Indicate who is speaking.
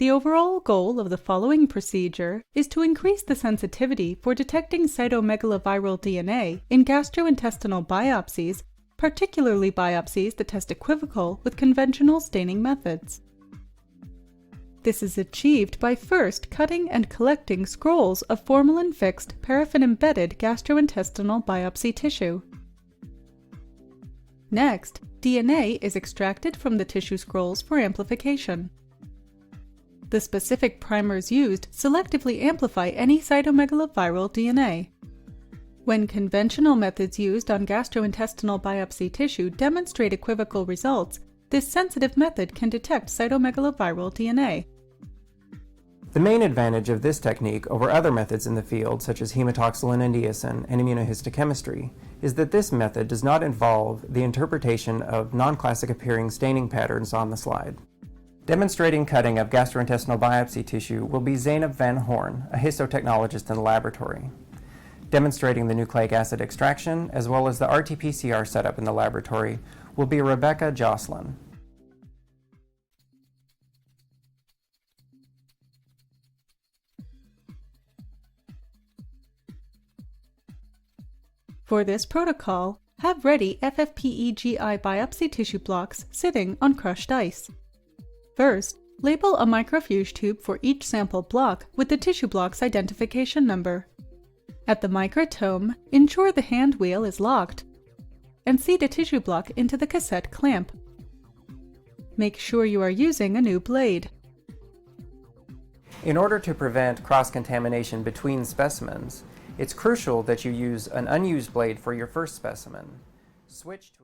Speaker 1: The overall goal of the following procedure is to increase the sensitivity for detecting cytomegaloviral DNA in gastrointestinal biopsies, particularly biopsies that test equivocal with conventional staining methods. This is achieved by first cutting and collecting scrolls of formalin-fixed, paraffin-embedded gastrointestinal biopsy tissue. Next, DNA is extracted from the tissue scrolls for amplification. The specific primers used selectively amplify any cytomegaloviral DNA. When conventional methods used on gastrointestinal biopsy tissue demonstrate equivocal results, this sensitive method can detect cytomegaloviral DNA.
Speaker 2: The main advantage of this technique over other methods in the field, such as hematoxylin and eosin and immunohistochemistry, is that this method does not involve the interpretation of non-classic appearing staining patterns on the slide. Demonstrating cutting of gastrointestinal biopsy tissue will be Zeynep van Hoorn, a histotechnologist in the laboratory. Demonstrating the nucleic acid extraction, as well as the RT-PCR setup in the laboratory, will be Rebecca Jocelyn.
Speaker 1: For this protocol, have ready FFPE-GI biopsy tissue blocks sitting on crushed ice. First, label a microfuge tube for each sample block with the tissue block's identification number. At the microtome, ensure the hand wheel is locked, and seat a tissue block into the cassette clamp. Make sure you are using a new blade.
Speaker 2: In order to prevent cross-contamination between specimens, it's crucial that you use an unused blade for your first specimen. Switch to